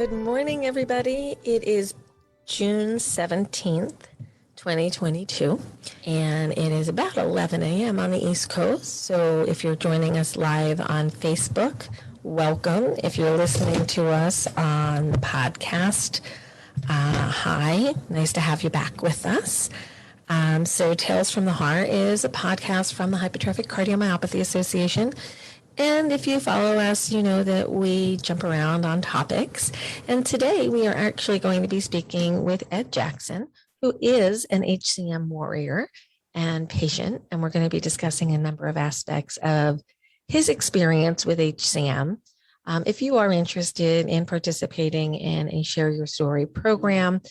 Good morning, everybody. It is June 17th, 2022, and it is about 11 a.m. on the East Coast. So if you're joining us live on Facebook, welcome. If you're listening to us on the podcast, hi. Nice to have you back with us. So Tales from the Heart is a podcast from the Hypertrophic Cardiomyopathy Association. And if you follow us, you know that we jump around on topics. And today we are actually going to be speaking with Ed Jackson, who is an HCM warrior and patient. And we're going to be discussing a number of aspects of his experience with HCM. If you are interested in participating in a Share Your Story program,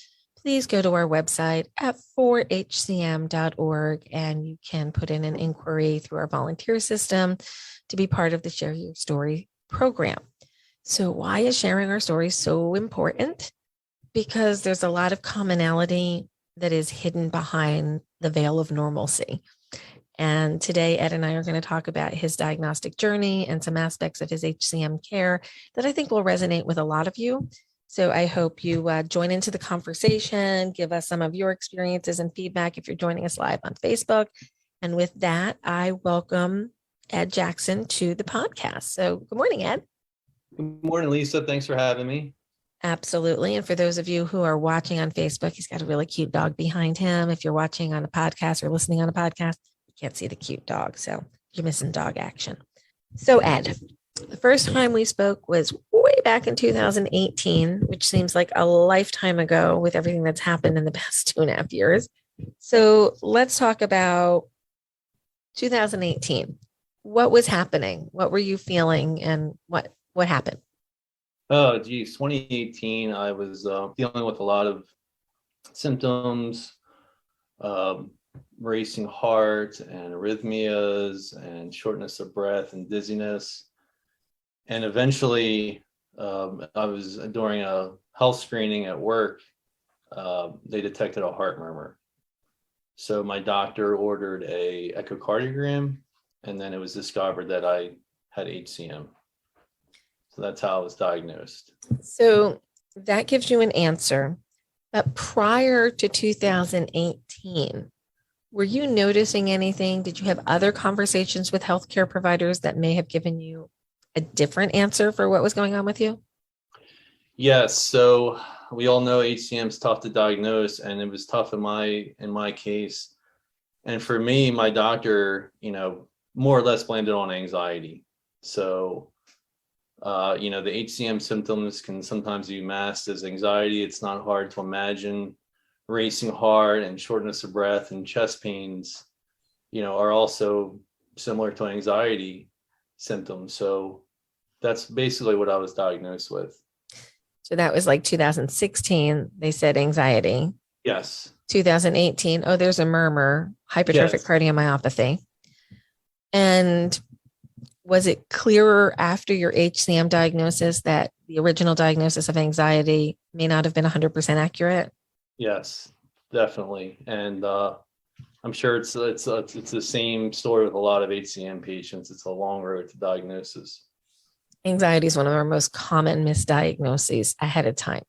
please go to our website at 4hcm.org and you can put in an inquiry through our volunteer system to be part of the Share Your Story program. So why is sharing our story so important? Because there's a lot of commonality that is hidden behind the veil of normalcy. And today, Ed and I are going to talk about his diagnostic journey and some aspects of his HCM care that I think will resonate with a lot of you. So I hope you join into the conversation, give us some of your experiences and feedback if you're joining us live on Facebook. And with that, I welcome Ed Jackson to the podcast. So good morning, Ed. Good morning, Lisa. Thanks for having me. Absolutely. And for those of you who are watching on Facebook, he's got a really cute dog behind him. If you're watching on a podcast or listening on a podcast, you can't see the cute dog. So you're missing dog action. So Ed, the first time we spoke was way back in 2018, which seems like a lifetime ago with everything that's happened in the past 2.5 years. So let's talk about 2018. What was happening? What were you feeling and what happened? Oh, geez. 2018, I was dealing with a lot of symptoms, racing heart and arrhythmias and shortness of breath and dizziness. And eventually, I was during a health screening at work, they detected a heart murmur. So my doctor ordered a echocardiogram, and then it was discovered that I had HCM. So that's how I was diagnosed. So that gives you an answer. But prior to 2018, were you noticing anything? Did you have other conversations with healthcare providers that may have given you a different answer for what was going on with you? Yes. So we all know HCM is tough to diagnose, and it was tough in my case. And for me, my doctor, more or less blamed it on anxiety. So, the HCM symptoms can sometimes be masked as anxiety. It's not hard to imagine racing heart and shortness of breath and chest pains, are also similar to anxiety symptoms. So that's basically what I was diagnosed with. So that was like 2016. They said anxiety. Yes. 2018. Oh, there's a murmur, hypertrophic cardiomyopathy. And was it clearer after your HCM diagnosis that the original diagnosis of anxiety may not have been 100% accurate? Yes, definitely. And I'm sure it's the same story with a lot of HCM patients. It's a long road to diagnosis. Anxiety is one of our most common misdiagnoses ahead of time.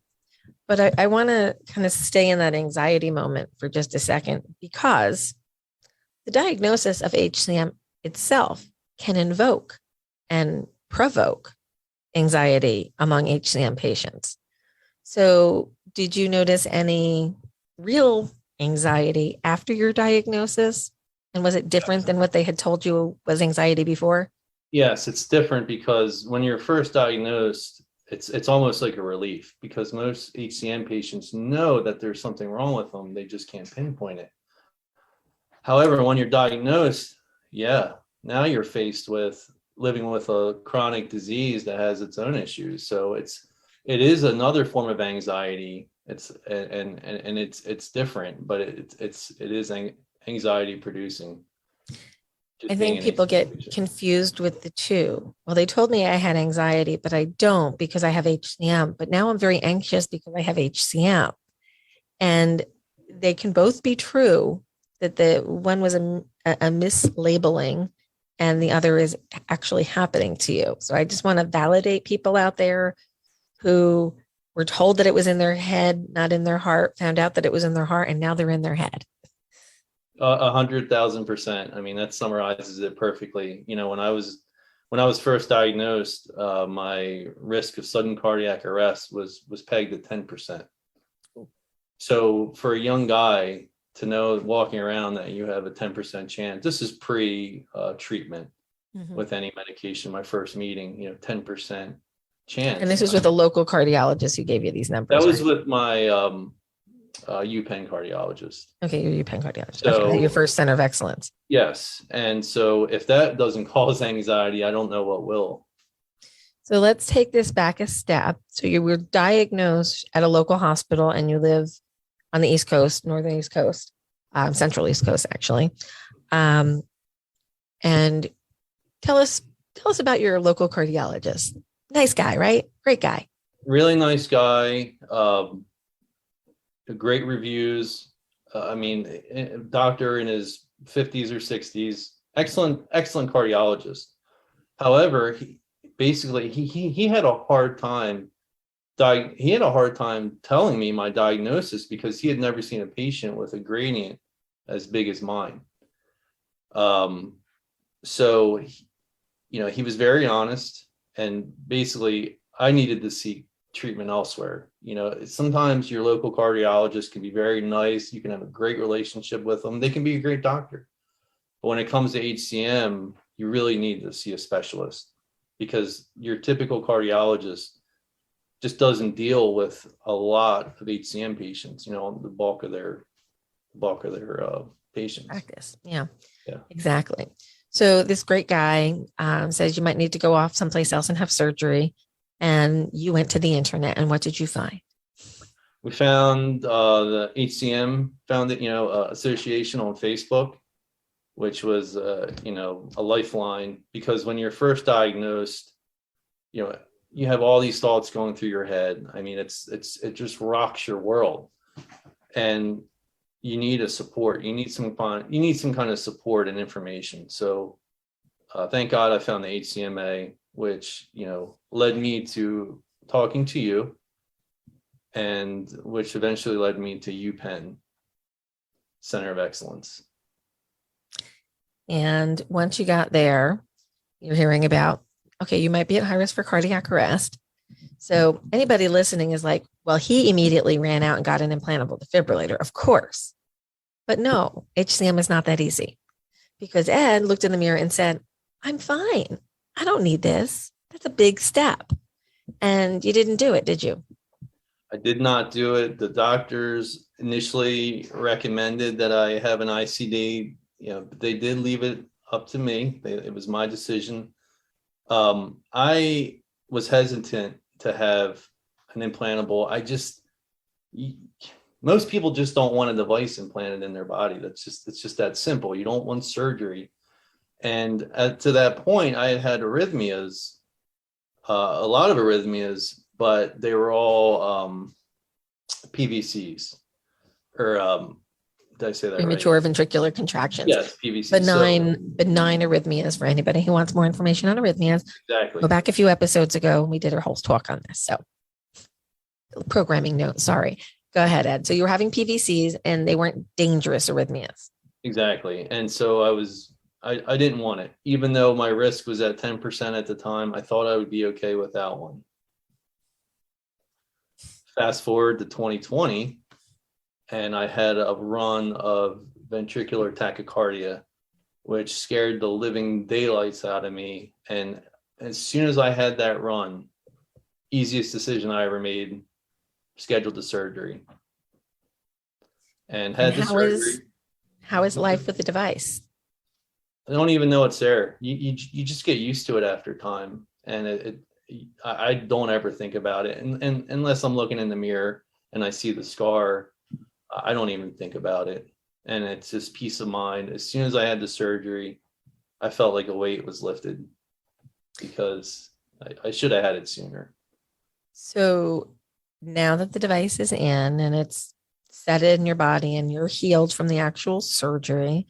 But I want to kind of stay in that anxiety moment for just a second, because the diagnosis of HCM itself can invoke and provoke anxiety among HCM patients. So did you notice any real anxiety after your diagnosis? And was it different than what they had told you was anxiety before? Yes, it's different because when you're first diagnosed, it's almost like a relief, because most HCM patients know that there's something wrong with them. They just can't pinpoint it. However, when you're diagnosed, now you're faced with living with a chronic disease that has its own issues. So it is another form of anxiety. It's different, but it is anxiety producing. I think people get confused with the two. Well, they told me I had anxiety, but I don't because I have HCM. But now I'm very anxious because I have HCM. And they can both be true, that the one was a mislabeling and the other is actually happening to you. So I just want to validate people out there who were told that it was in their head, not in their heart, found out that it was in their heart, and now they're in their head. 100,000%. I mean, that summarizes it perfectly. You know, when I was first diagnosed, my risk of sudden cardiac arrest was pegged at 10%. So for a young guy to know walking around that you have a 10% chance, this is pre-treatment with any medication. My first meeting, 10% chance. And this is with a local cardiologist who gave you these numbers. That was with my UPenn cardiologist. Okay, your UPenn cardiologist. So, okay, your first center of excellence. Yes. And so if that doesn't cause anxiety, I don't know what will. So let's take this back a step. So you were diagnosed at a local hospital and you live on the East Coast, Northern East Coast, Central East Coast, actually. And tell us about your local cardiologist. Nice guy, right? Great guy. Really nice guy. Great reviews. Doctor in his 50s or 60s. Excellent cardiologist. However, he had a hard time. He had a hard time telling me my diagnosis because he had never seen a patient with a gradient as big as mine. So, he was very honest, and basically I needed to seek treatment elsewhere. Sometimes your local cardiologist can be very nice. You can have a great relationship with them. They can be a great doctor. But when it comes to HCM, you really need to see a specialist because your typical cardiologist just doesn't deal with a lot of HCM patients, the bulk of their patients. Practice. Yeah, exactly. So this great guy says you might need to go off someplace else and have surgery. And you went to the internet, and what did you find? We found the HCM association on Facebook, which was a lifeline, because when you're first diagnosed, you have all these thoughts going through your head. I mean, it just rocks your world, and you need a support. You need some kind of support and information. So thank God I found the HCMA, which led me to talking to you, and which eventually led me to UPenn Center of Excellence. And once you got there, you're hearing about, okay, you might be at high risk for cardiac arrest. So anybody listening is like, well, he immediately ran out and got an implantable defibrillator, of course. But no, HCM is not that easy, because Ed looked in the mirror and said, I'm fine. I don't need this. That's a big step. And you didn't do it, did you? I did not do it. The doctors initially recommended that I have an ICD. But they did leave it up to me. It was my decision. I was hesitant to have an implantable. Most people just don't want a device implanted in their body. It's just that simple. You don't want surgery. And to that point, I had arrhythmias, a lot of arrhythmias, but they were all PVCs, or did I say that Premature right? ventricular contractions. Yes, PVCs. Benign arrhythmias for anybody who wants more information on arrhythmias. Exactly. Go back a few episodes ago and we did a whole talk on this. So programming note, sorry. Go ahead, Ed. So you were having PVCs and they weren't dangerous arrhythmias. Exactly. And so I didn't want it. Even though my risk was at 10% at the time, I thought I would be okay without one. Fast forward to 2020, and I had a run of ventricular tachycardia, which scared the living daylights out of me. And as soon as I had that run, easiest decision I ever made, scheduled the surgery. And had the surgery. How is life with the device? I don't even know it's there. You just get used to it after time, and I don't ever think about it, and unless I'm looking in the mirror and I see the scar, I don't even think about it, and it's just peace of mind. As soon as I had the surgery, I felt like a weight was lifted, because I should have had it sooner. So now that the device is in and it's set in your body and you're healed from the actual surgery,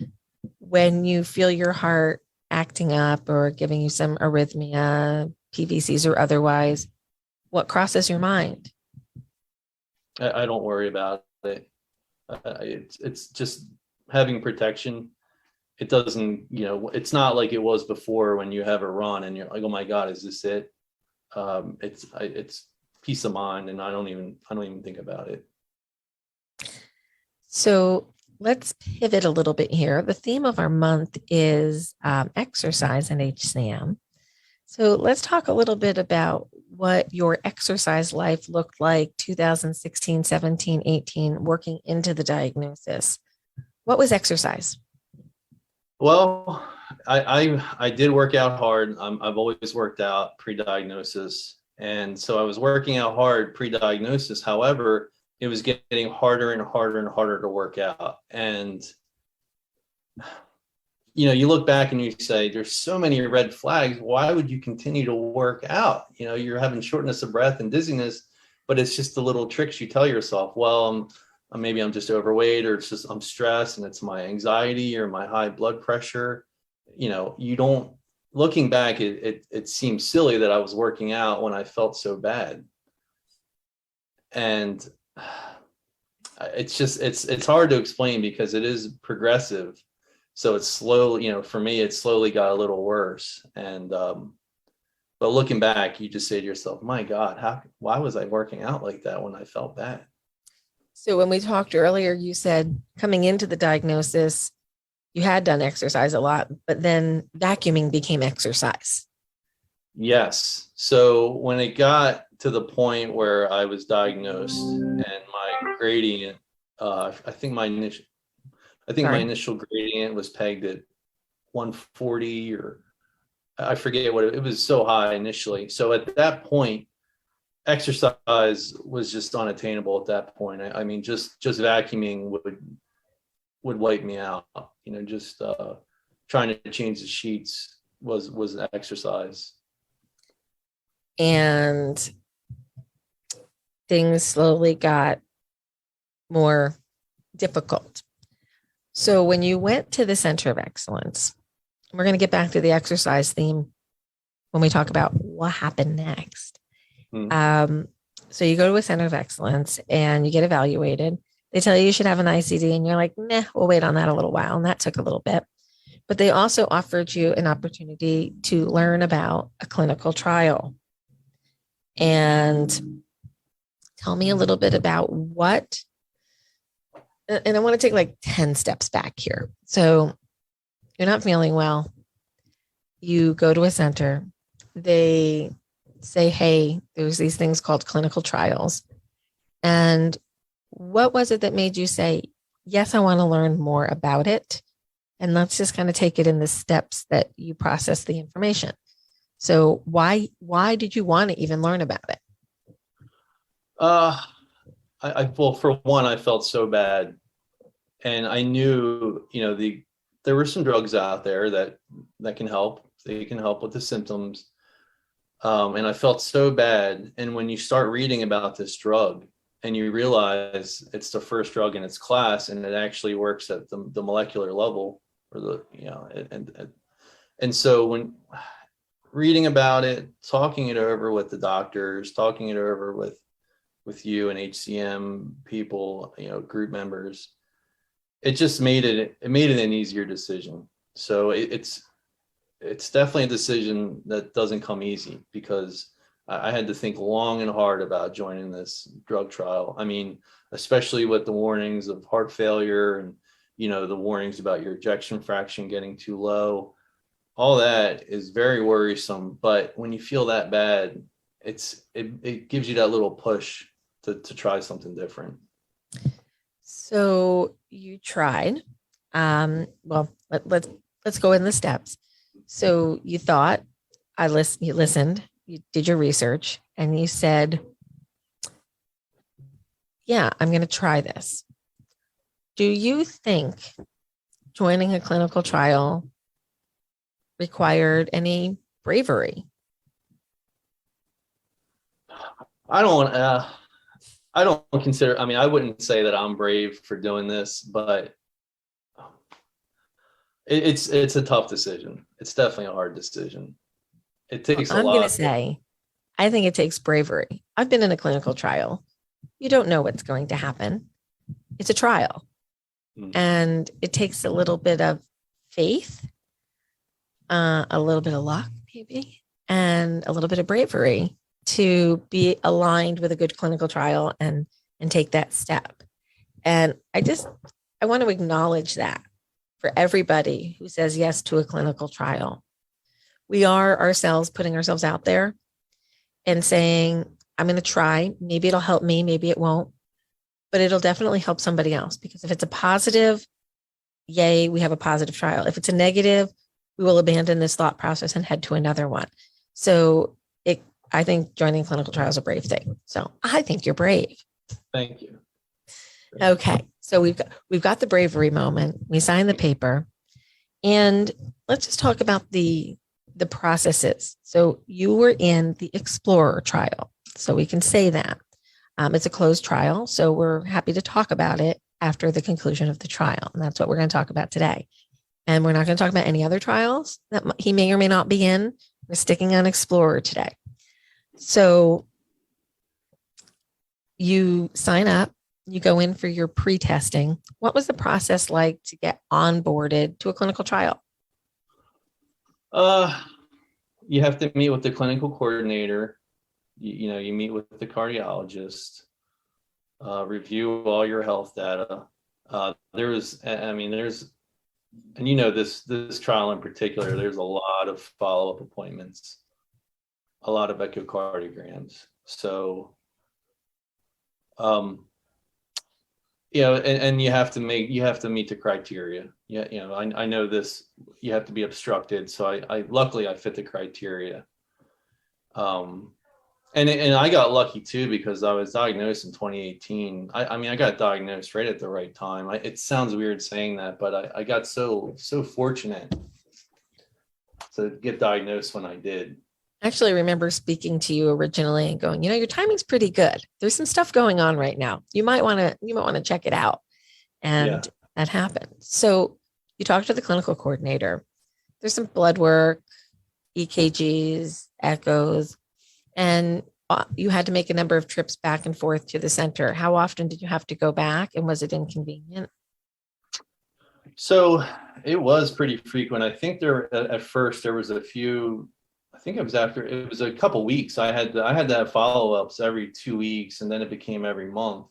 when you feel your heart acting up or giving you some arrhythmia, PVCs or otherwise, what crosses your mind? I don't worry about it. It's just having protection. It doesn't, it's not like it was before when you have a run and you're like, oh my God, is this it? It's peace of mind, and I don't even think about it. So let's pivot a little bit here. The theme of our month is exercise and HCM. So let's talk a little bit about what your exercise life looked like 2016, 17, 18, working into the diagnosis. What was exercise? Well, I did work out hard. I've always worked out pre-diagnosis. And so I was working out hard pre-diagnosis. However, it was getting harder and harder and harder to work out. And, you look back and you say, there's so many red flags. Why would you continue to work out? You're having shortness of breath and dizziness, but it's just the little tricks you tell yourself. Well, maybe I'm just overweight, or it's just I'm stressed and it's my anxiety or my high blood pressure. You don't, looking back, it seems silly that I was working out when I felt so bad. And it's hard to explain because it is progressive. So it's slowly, for me, it slowly got a little worse. And, but looking back, you just say to yourself, my God, why was I working out like that when I felt bad? So when we talked earlier, you said coming into the diagnosis, you had done exercise a lot, but then vacuuming became exercise. Yes. So when it got to the point where I was diagnosed and my gradient, I think my initial gradient was pegged at 140, or I forget what it was, so high initially. So at that point, exercise was just unattainable at that point. I mean, just vacuuming would wipe me out. Just trying to change the sheets was an exercise. And things slowly got more difficult. So when you went to the Center of Excellence, we're going to get back to the exercise theme when we talk about what happened next. So you go to a Center of Excellence and you get evaluated. They tell you should have an ICD, and you're like, nah, we'll wait on that a little while. And that took a little bit. But they also offered you an opportunity to learn about a clinical trial. And tell me a little bit about what, and I want to take like 10 steps back here. So you're not feeling well. You go to a center. They say, hey, there's these things called clinical trials. And what was it that made you say, yes, I want to learn more about it? And let's just kind of take it in the steps that you process the information. So why did you want to even learn about it? Well, for one, I felt so bad, and I knew, there were some drugs out there that can help. They can help with the symptoms. And I felt so bad. And when you start reading about this drug and you realize it's the first drug in its class, and it actually works at the molecular level, or and so when reading about it, talking it over with the doctors, talking it over with you and HCM people, group members, it just made it an easier decision. So it's definitely a decision that doesn't come easy, because I had to think long and hard about joining this drug trial. I mean, especially with the warnings of heart failure and, the warnings about your ejection fraction getting too low. All that is very worrisome. But when you feel that bad, it gives you that little push to try something different. So you tried. Well, let's go in the steps. So you thought, you listened, you did your research, and you said, yeah, I'm going to try this. Do you think joining a clinical trial required any bravery? I don't consider, I wouldn't say that I'm brave for doing this, but it's a tough decision. It's definitely a hard decision. It takes a lot. I'm going to say, I think it takes bravery. I've been in a clinical trial. You don't know what's going to happen. It's a trial. And it takes a little bit of faith, a little bit of luck, maybe, and a little bit of bravery to be aligned with a good clinical trial and take that step. And I want to acknowledge that for everybody who says yes to a clinical trial. We are ourselves putting ourselves out there and saying, I'm going to try. Maybe it'll help me. Maybe it won't. But it'll definitely help somebody else, because if it's a positive, yay, we have a positive trial. If it's a negative, we will abandon this thought process and head to another one. So I think joining clinical trial is a brave thing. So I think you're brave. Thank you. Okay. So we've got the bravery moment. We signed the paper, and let's just talk about the processes. So you were in the Explorer trial. So we can say that. It's a closed trial, so we're happy to talk about it after the conclusion of the trial. And that's what we're going to talk about today. And we're not going to talk about any other trials that he may or may not be in. We're sticking on Explorer today. So you sign up, you go in for your pre-testing. What was the process like to get onboarded to a clinical trial? You have to meet with the clinical coordinator. You meet with the cardiologist, review all your health data. There's, and this trial in particular, there's a lot of follow-up appointments, a lot of echocardiograms. So, and you have to meet the criteria. Yeah, I know this. You have to be obstructed. So I luckily I fit the criteria. And I got lucky too, because I was diagnosed in 2018. I got diagnosed right at the right time. It sounds weird saying that, but I got so fortunate to get diagnosed when I did. I actually remember speaking to you originally and going, your timing's pretty good. There's some stuff going on right now. You might want to check it out. And that happened. So you talked to the clinical coordinator. There's some blood work, EKGs, echoes, and you had to make a number of trips back and forth to the center. How often did you have to go back, and was it inconvenient? So it was pretty frequent. I think at first there was a few. I think it was a couple weeks. I had to have follow-ups every 2 weeks, and then it became every month.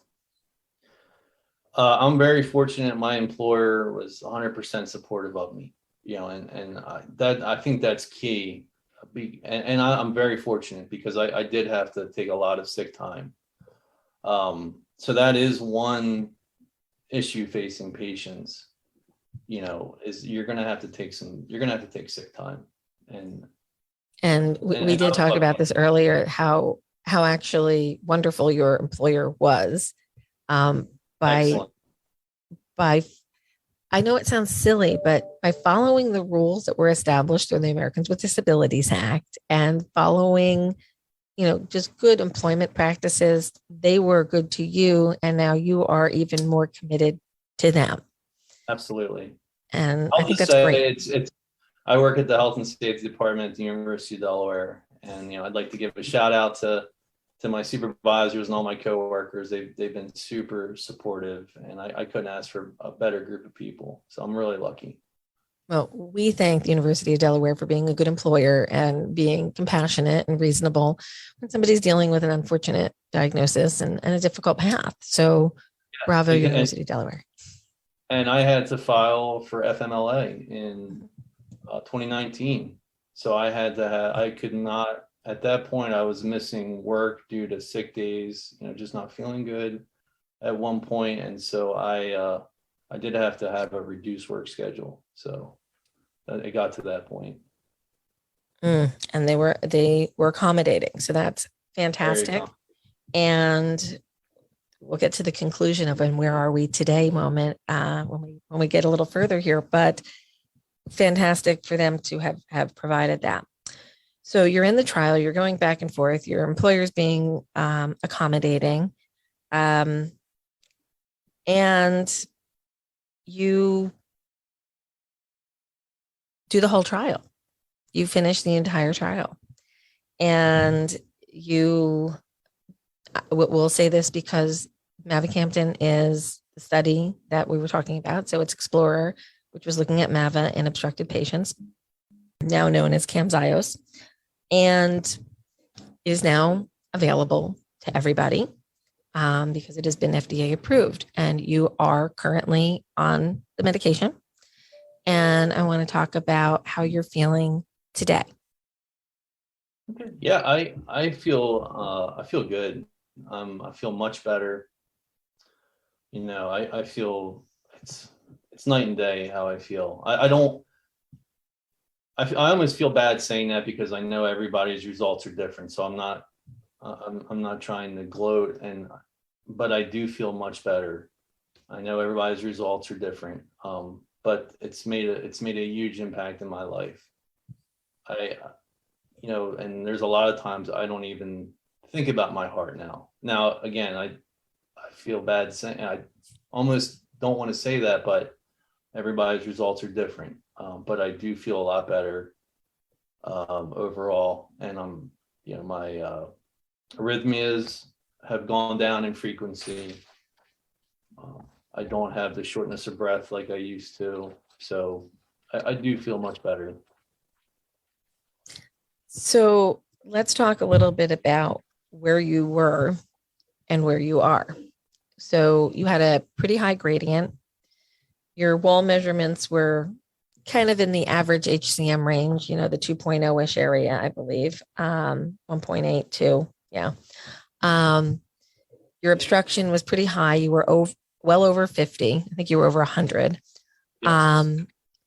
I'm very fortunate. My employer was 100% supportive of me, and I think that's key. And I'm very fortunate, because I did have to take a lot of sick time. So that is one issue facing patients, is you're going to have to take sick time. And we did talk about this earlier, how actually wonderful your employer was. Excellent. I know it sounds silly, but by following the rules that were established through the Americans with Disabilities Act and following, just good employment practices, they were good to you. And now you are even more committed to them. Absolutely. And I think that's great. I work at the Health and Safety Department at the University of Delaware. And, I'd like to give a shout out to my supervisors and all my coworkers. They've been super supportive, and I couldn't ask for a better group of people. So I'm really lucky. Well, we thank the University of Delaware for being a good employer and being compassionate and reasonable when somebody's dealing with an unfortunate diagnosis and a difficult path. So bravo, University of Delaware. And I had to file for FMLA in 2019. So I could not. At that point, I was missing work due to sick days, just not feeling good at one point. And so I did have to have a reduced work schedule. So it got to that point. And they were accommodating. So that's fantastic. And we'll get to the conclusion of where are we today moment when we get a little further here, but fantastic for them to have provided that. So you're in the trial, you're going back and forth, your employer's being accommodating, and you do the whole trial. You finish the entire trial, and you we'll say this because mavacamten is the study that we were talking about. So it's Explorer, which was looking at MAVA in obstructed patients, now known as Camzyos, and is now available to everybody because it has been FDA approved, and you are currently on the medication. And I want to talk about how you're feeling today. Yeah, I feel good. I feel much better. I feel it's night and day how I feel. I almost feel bad saying that because I know everybody's results are different. So I'm not trying to gloat, but I do feel much better. I know everybody's results are different, but it's made a huge impact in my life. And there's a lot of times I don't even think about my heart now. Now, again, I feel bad saying, I almost don't want to say that, but everybody's results are different. But I do feel a lot better overall. And my arrhythmias have gone down in frequency. I don't have the shortness of breath like I used to. So I do feel much better. So let's talk a little bit about where you were and where you are. So you had a pretty high gradient. Your wall measurements were kind of in the average HCM range, the 2.0-ish area, I believe, 1.82. Yeah. Your obstruction was pretty high. You were well over 50. I think you were over 100. Yes.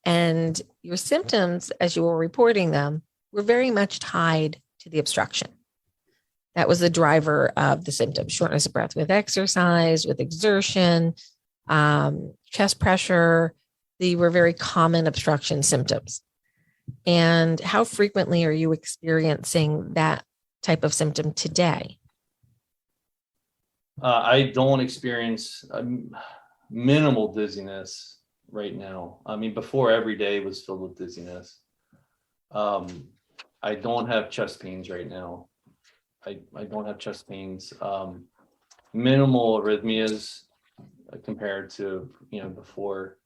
And your symptoms, as you were reporting them, were very much tied to the obstruction. That was the driver of the symptoms: shortness of breath with exercise, with exertion, chest pressure. They were very common obstruction symptoms. And how frequently are you experiencing that type of symptom today? I don't experience minimal dizziness right now. I mean, before, every day was filled with dizziness. I don't have chest pains right now. I don't have chest pains. Minimal arrhythmias compared to before.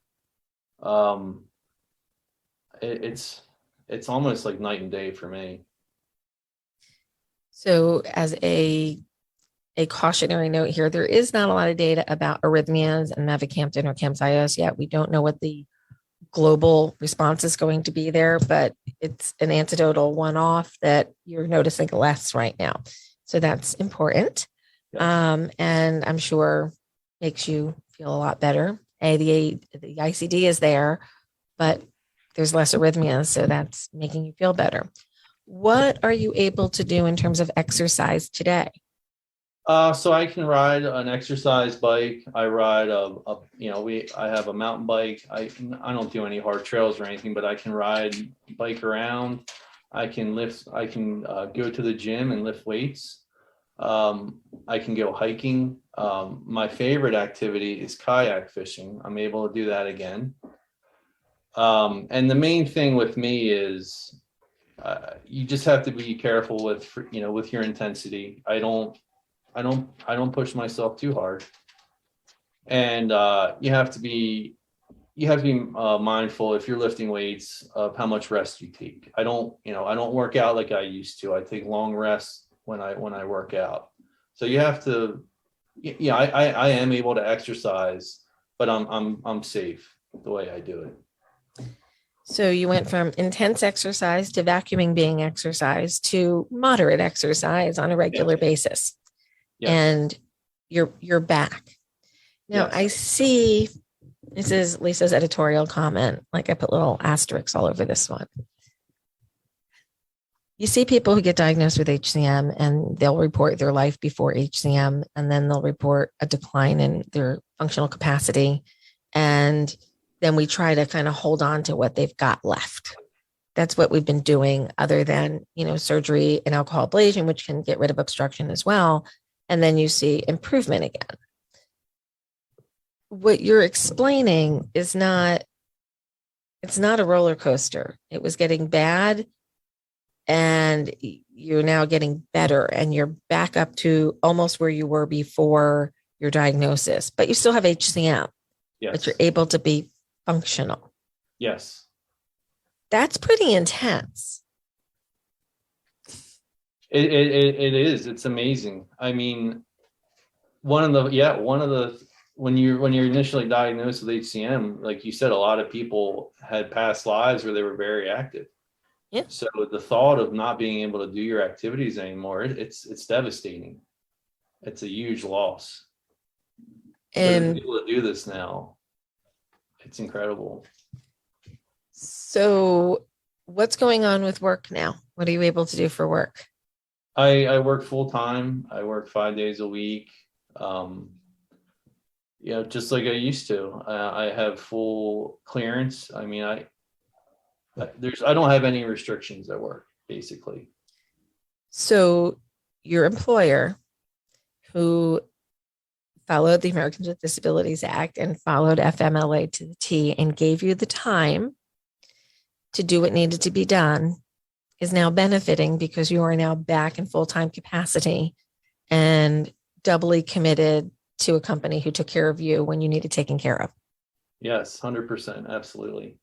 It's almost like night and day for me. So as a cautionary note here, there is not a lot of data about arrhythmias and mavacamten or Camzyos yet. We don't know what the global response is going to be there, but it's an anecdotal one-off that you're noticing less right now. So that's important. Yes. And I'm sure makes you feel a lot better. The ICD is there, but there's less arrhythmias, so that's making you feel better. What are you able to do in terms of exercise today? So I can ride an exercise bike. I ride I have a mountain bike. I don't do any hard trails or anything, but I can bike around. I can lift. I can go to the gym and lift weights. I can go hiking. My favorite activity is kayak fishing. I'm able to do that again. And the main thing with me is you just have to be careful with your intensity. I don't push myself too hard, and you have to be mindful if you're lifting weights of how much rest you take. I don't work out like I used to. I take long rests when I work out. So you have to. Yeah, I am able to exercise, but I'm safe the way I do it. So you went from intense exercise to vacuuming being exercise to moderate exercise on a regular basis. Yes. And you're back. Now, yes. I see, this is Lisa's editorial comment, like I put little asterisks all over this one. You see people who get diagnosed with HCM and they'll report their life before HCM, and then they'll report a decline in their functional capacity. And then we try to kind of hold on to what they've got left. That's what we've been doing, other than, surgery and alcohol ablation, which can get rid of obstruction as well. And then you see improvement again. What you're explaining is it's not a roller coaster. It was getting bad and you're now getting better and you're back up to almost where you were before your diagnosis, but you still have HCM, but you're able to be functional. Yes. That's pretty intense. It is. It's amazing. I mean, when you're initially diagnosed with HCM, like you said, a lot of people had past lives where they were very active. Yeah. So the thought of not being able to do your activities anymore, it's devastating. It's a huge loss. And to be able to do this now, it's incredible. So what's going on with work now? What are you able to do for work? I work full time. I work 5 days a week. Just like I used to. I have full clearance. I mean, I don't have any restrictions at work, basically. So your employer, who followed the Americans with Disabilities Act and followed FMLA to the T and gave you the time to do what needed to be done, is now benefiting because you are now back in full-time capacity and doubly committed to a company who took care of you when you needed taken care of. Yes, 100%. Absolutely.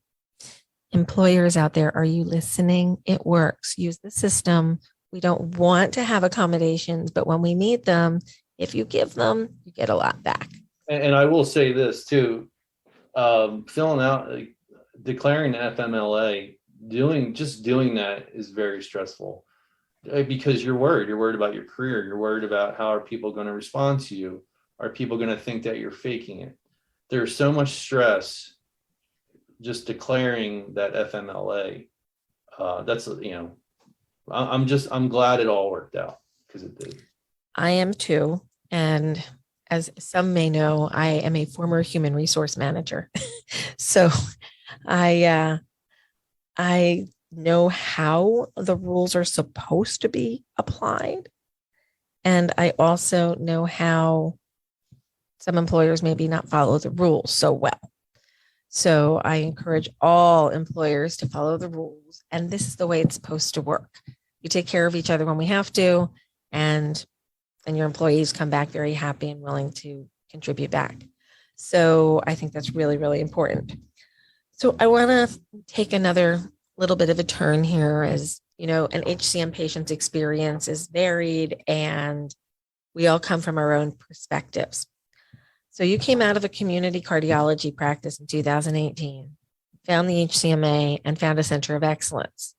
Employers out there, are you listening? It works. Use the system. We don't want to have accommodations, but when we need them, if you give them, you get a lot back. And I will say this too, filling out, declaring FMLA, doing that is very stressful because you're worried about your career. You're worried about how are people going to respond to you? Are people going to think that you're faking it? There's so much stress just declaring that FMLA. I'm glad it all worked out because it did. I am too. And as some may know, I am a former human resource manager. So I know how the rules are supposed to be applied. And I also know how some employers maybe not follow the rules so well. So I encourage all employers to follow the rules. And this is the way it's supposed to work. You take care of each other when we have to, and your employees come back very happy and willing to contribute back. So I think that's really, really important. So I want to take another little bit of a turn here. As you know, an HCM patient's experience is varied and we all come from our own perspectives. So you came out of a community cardiology practice in 2018, found the HCMA and found a center of excellence.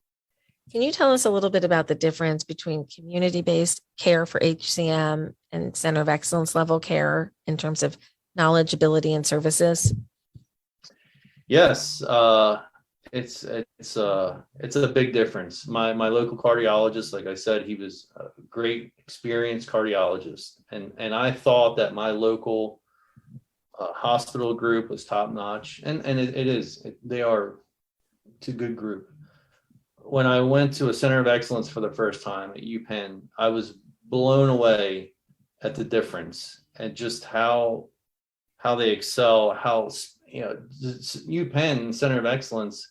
Can you tell us a little bit about the difference between community-based care for HCM and center of excellence level care in terms of knowledge, ability, and services? Yes, it's a big difference. My local cardiologist, like I said, he was a great experienced cardiologist, and I thought that my local hospital group was top notch, and it is. It's a good group. When I went to a center of excellence for the first time at UPenn, I was blown away at the difference and just how they excel. How UPenn Center of Excellence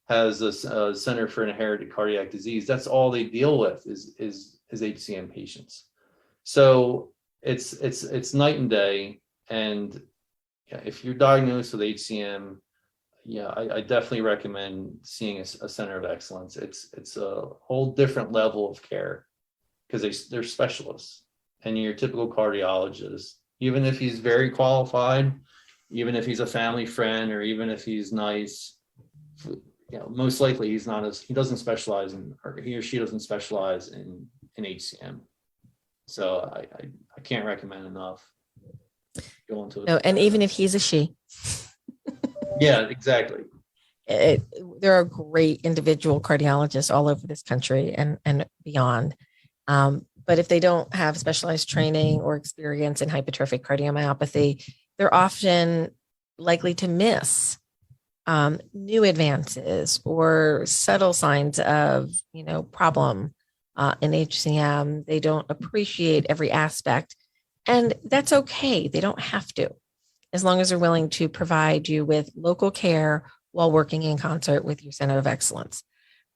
has a Center for Inherited Cardiac Disease. That's all they deal with is HCM patients. So it's night and day. And if you're diagnosed with HCM, I definitely recommend seeing a Center of Excellence. It's a whole different level of care because they're specialists, and your typical cardiologist, even if he's very qualified, even if he's a family friend, or even if he's nice, most likely he doesn't specialize in, or he or she doesn't specialize in HCM. So I can't recommend enough going to it. No, and even if he's a she. Yeah, exactly. There are great individual cardiologists all over this country and beyond. But if they don't have specialized training or experience in hypertrophic cardiomyopathy, they're often likely to miss new advances or subtle signs of, problem in HCM. They don't appreciate every aspect, and that's okay. They don't have to, as long as they're willing to provide you with local care while working in concert with your center of excellence.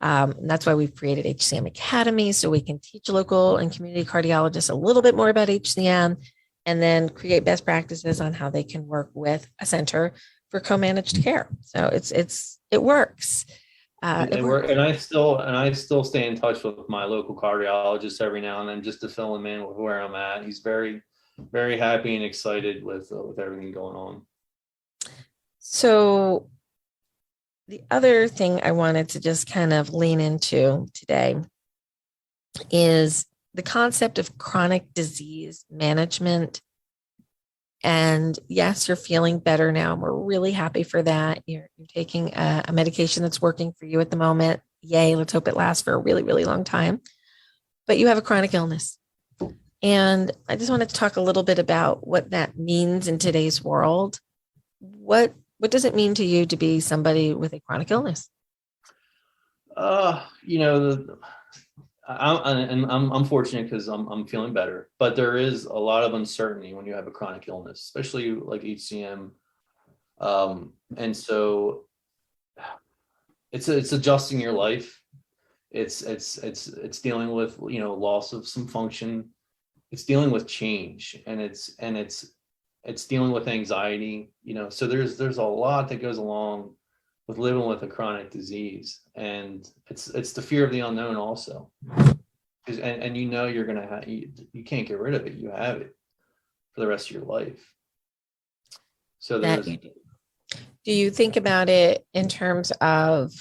And that's why we've created HCM Academy, so we can teach local and community cardiologists a little bit more about HCM, and then create best practices on how they can work with a center for co-managed care. So it works. And I still stay in touch with my local cardiologist every now and then, just to fill him in with where I'm at. He's very, very happy and excited with everything going on. So the other thing I wanted to just kind of lean into today is the concept of chronic disease management. And yes, you're feeling better now. And we're really happy for that. You're taking a medication that's working for you at the moment. Yay, let's hope it lasts for a really, really long time. But you have a chronic illness. And I just wanted to talk a little bit about what that means in today's world. What does it mean to you to be somebody with a chronic illness? I'm fortunate because I'm feeling better, but there is a lot of uncertainty when you have a chronic illness, especially like HCM. And so it's adjusting your life. It's dealing with, loss of some function. It's dealing with change, and it's dealing with anxiety, so there's a lot that goes along with living with a chronic disease, and it's the fear of the unknown also, and you're gonna have, you can't get rid of it. You have it for the rest of your life. So do you think about it in terms of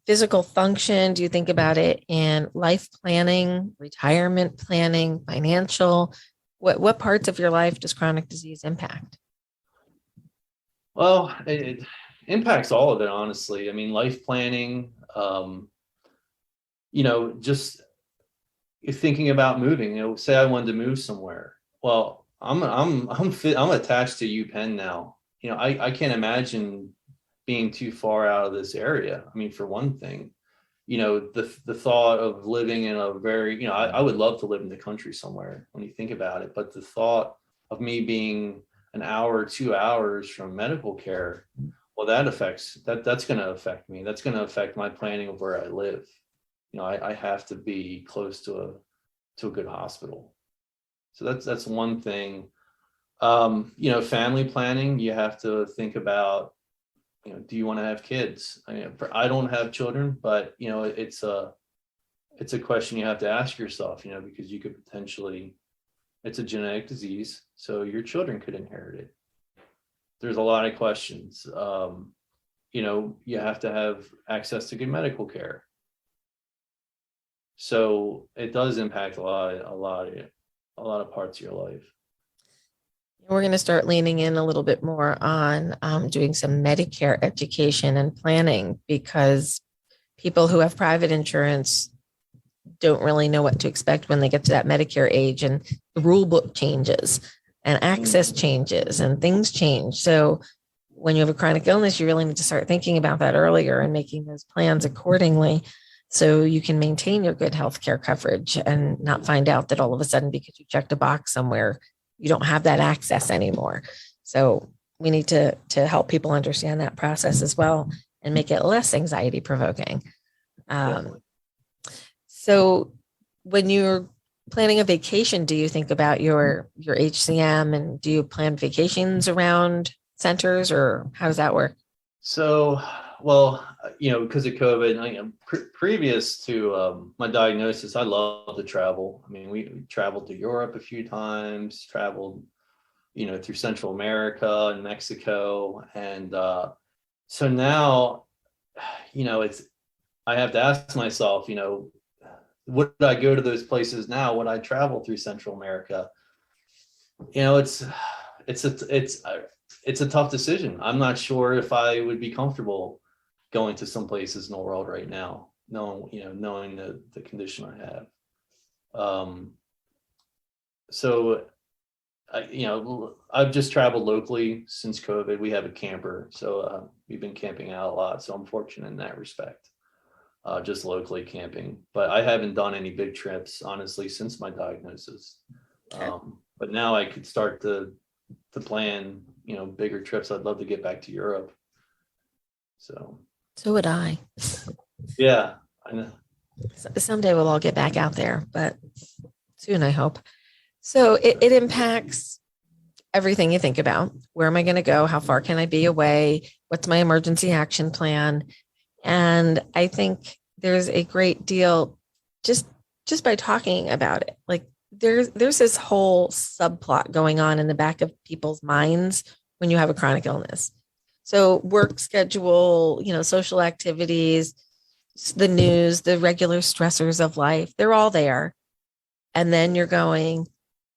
physical function? Do you think about it in life planning, retirement planning, financial? What parts of your life does chronic disease impact? Well, it impacts all of it, honestly. I mean, life planning, just thinking about moving. Say I wanted to move somewhere. Well, I'm attached to UPenn now. I can't imagine being too far out of this area. I mean, for one thing, the thought of living in a very, I would love to live in the country somewhere when you think about it, but the thought of me being an hour or 2 hours from medical care, well, that's going to affect me. That's going to affect my planning of where I live. I have to be close to a good hospital. So that's one thing. Family planning, you have to think about, do you want to have kids? I mean, I don't have children, but it's a question you have to ask yourself, because you could potentially, it's a genetic disease, so your children could inherit it. There's a lot of questions. You have to have access to good medical care. So it does impact a lot of parts of your life. We're going to start leaning in a little bit more on doing some Medicare education and planning, because people who have private insurance don't really know what to expect when they get to that Medicare age, and the rule book changes and access changes and things change. So when you have a chronic illness, you really need to start thinking about that earlier and making those plans accordingly, so you can maintain your good healthcare coverage and not find out that all of a sudden, because you checked a box somewhere, you don't have that access anymore. So we need to help people understand that process as well and make it less anxiety provoking. So when you're planning a vacation, do you think about your HCM, and do you plan vacations around centers, or how does that work? So, well, because of COVID, previous to my diagnosis, I love to travel. I mean, we traveled to Europe a few times, traveled, through Central America and Mexico. And so now, I have to ask myself, would I go to those places now? Would I travel through Central America? It's a tough decision. I'm not sure if I would be comfortable going to some places in the world right now, knowing the condition I have. So I've just traveled locally since COVID. We have a camper, so we've been camping out a lot. So I'm fortunate in that respect, just locally camping. But I haven't done any big trips, honestly, since my diagnosis. But now I could start to plan, bigger trips. I'd love to get back to Europe. So would I. Yeah. I know. Someday we'll all get back out there, but soon, I hope. So it impacts everything you think about. Where am I going to go? How far can I be away? What's my emergency action plan? And I think there's a great deal just by talking about it. Like there's this whole subplot going on in the back of people's minds when you have a chronic illness. So work schedule, social activities, the news, the regular stressors of life, they're all there. And then you're going,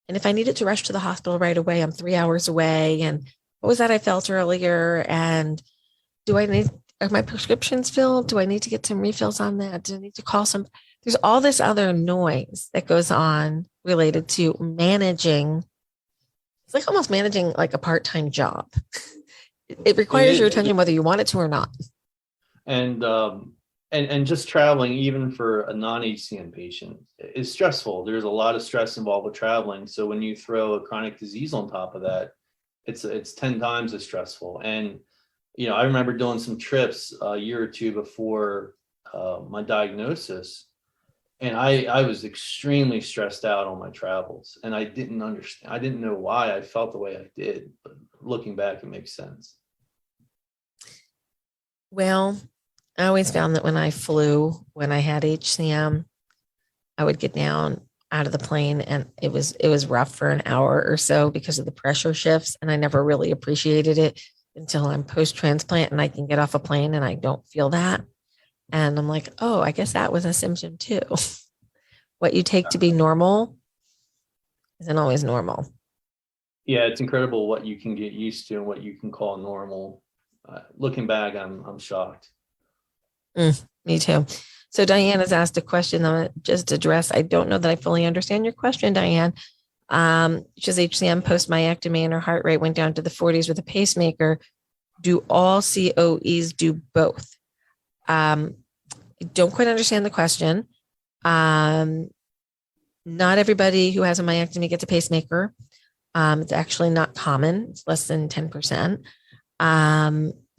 and if I needed to rush to the hospital right away, I'm 3 hours away. And what was that I felt earlier? And are my prescriptions filled? Do I need to get some refills on that? Do I need to call some? There's all this other noise that goes on related to managing. It's like almost managing like a part-time job. It requires your attention whether you want it to or not. And just traveling, even for a non-HCM patient, is stressful. There's a lot of stress involved with traveling. So when you throw a chronic disease on top of that, it's 10 times as stressful. And I remember doing some trips a year or two before my diagnosis, and I was extremely stressed out on my travels, and I didn't understand. I didn't know why I felt the way I did, but looking back, it makes sense. Well, I always found that when I flew, when I had HCM, I would get down out of the plane and it was rough for an hour or so because of the pressure shifts. And I never really appreciated it until I'm post-transplant and I can get off a plane and I don't feel that. And I'm like, oh, I guess that was a symptom too. What you take to be normal isn't always normal. Yeah, it's incredible what you can get used to and what you can call normal. Looking back, I'm shocked. Me too. So Diane has asked a question that I just addressed. I don't know that I fully understand your question, Diane. She says HCM post-myectomy and her heart rate went down to the 40s with a pacemaker. Do all COEs do both? I don't quite understand the question. Not everybody who has a myectomy gets a pacemaker. It's actually not common. It's less than 10%.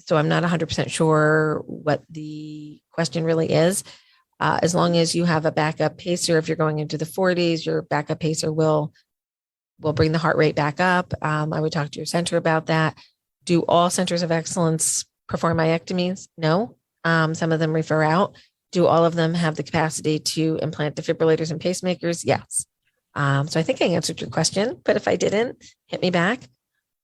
So I'm not 100% sure what the question really is. As long as you have a backup pacer, if you're going into the 40s, your backup pacer will bring the heart rate back up. I would talk to your center about that. Do all centers of excellence perform myectomies? No. Some of them refer out. Do all of them have the capacity to implant defibrillators and pacemakers? Yes. So I think I answered your question, but if I didn't, hit me back.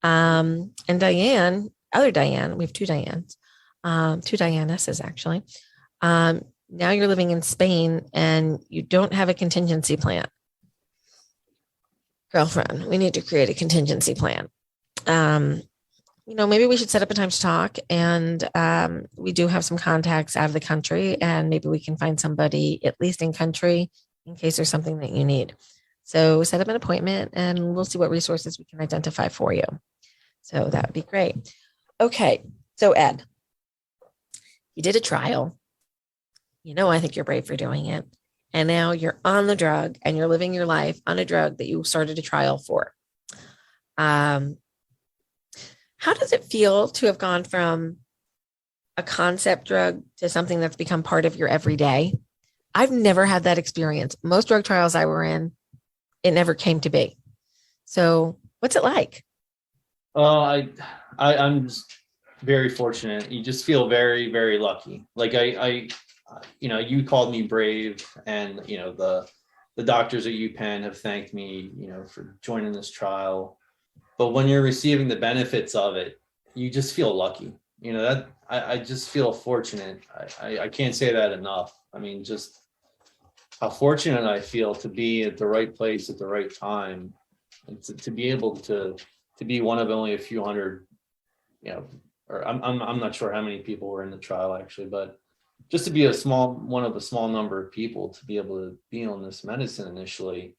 And Diane, other Diane, we have two Dianes, two Dianesses actually. Now you're living in Spain and you don't have a contingency plan. Girlfriend, we need to create a contingency plan. Maybe we should set up a time to talk, and we do have some contacts out of the country, and maybe we can find somebody at least in country in case there's something that you need. So set up an appointment and we'll see what resources we can identify for you. So that would be great. Okay. So Ed, you did a trial. I think you're brave for doing it. And now you're on the drug and you're living your life on a drug that you started a trial for. How does it feel to have gone from a concept drug to something that's become part of your everyday? I've never had that experience. Most drug trials I were in, it never came to be. So what's it like? I'm just very fortunate. You just feel very, very lucky. Like you called me brave, and the doctors at UPenn have thanked me, for joining this trial. But when you're receiving the benefits of it, you just feel lucky. That I just feel fortunate. I can't say that enough. I mean, just how fortunate I feel to be at the right place at the right time, and to be able to be one of only a few hundred, or I'm not sure how many people were in the trial actually, but just to be one of a small number of people to be able to be on this medicine initially,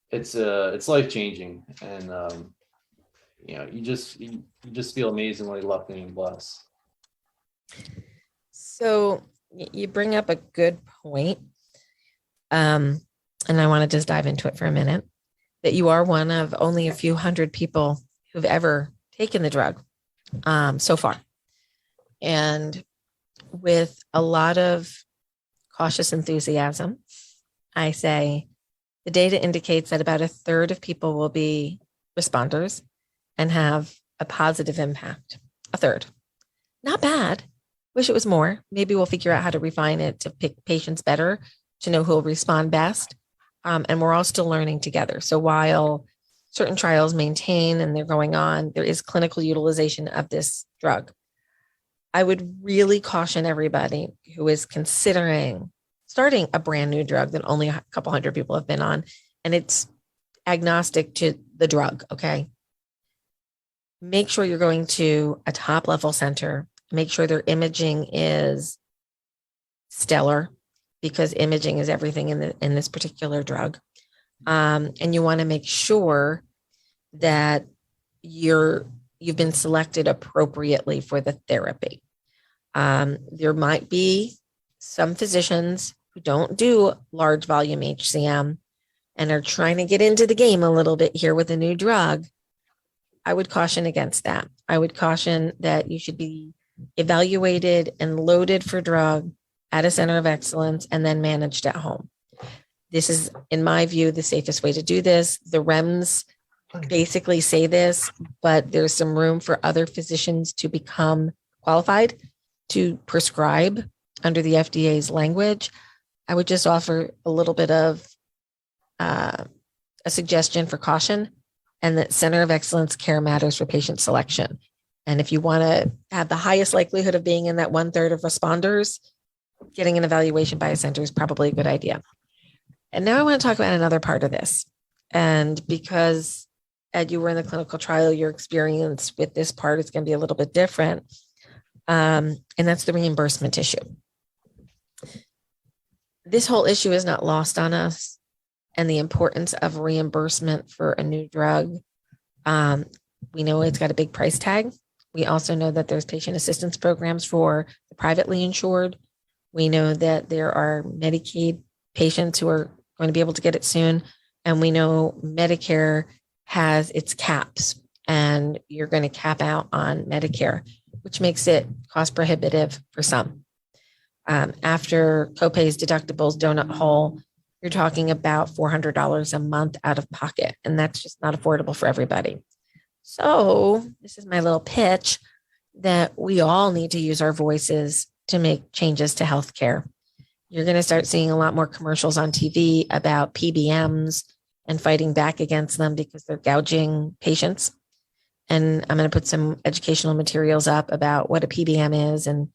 it's life-changing. And you just feel amazingly lucky and blessed. So you bring up a good point. And I want to just dive into it for a minute, that you are one of only a few hundred people who've ever taken the drug so far. And with a lot of cautious enthusiasm. I say the data indicates that about a third of people will be responders and have a positive impact. A third. Not bad. Wish it was more. Maybe we'll figure out how to refine it to pick patients better, to know who will respond best. And we're all still learning together. So while certain trials maintain and they're going on, there is clinical utilization of this drug. I would really caution everybody who is considering starting a brand new drug that only a couple hundred people have been on, and it's agnostic to the drug, okay? Make sure you're going to a top level center. Make sure their imaging is stellar, because imaging is everything in this particular drug. And you want to make sure that you've been selected appropriately for the therapy. There might be some physicians who don't do large volume HCM and are trying to get into the game a little bit here with a new drug. I would caution against that. I would caution that you should be evaluated and loaded for drug at a center of excellence and then managed at home. This is, in my view, the safest way to do this. The REMS basically say this, but there's some room for other physicians to become qualified to prescribe under the FDA's language. I would just offer a little bit of a suggestion for caution, and that center of excellence care matters for patient selection. And if you want to have the highest likelihood of being in that 1/3 of responders, getting an evaluation by a center is probably a good idea. And now I want to talk about another part of this. And because, Ed, you were in the clinical trial, your experience with this part is going to be a little bit different. And that's the reimbursement issue. This whole issue is not lost on us, and the importance of reimbursement for a new drug. We know it's got a big price tag. We also know that there's patient assistance programs for the privately insured. We know that there are Medicaid patients who are going to be able to get it soon. And we know Medicare has its caps, and you're going to cap out on Medicare, which makes it cost prohibitive for some. After copays, deductibles, donut hole, you're talking about $400 a month out of pocket, and that's just not affordable for everybody. So this is my little pitch that we all need to use our voices to make changes to healthcare. You're going to start seeing a lot more commercials on TV about PBMs and fighting back against them because they're gouging patients. And I'm going to put some educational materials up about what a PBM is and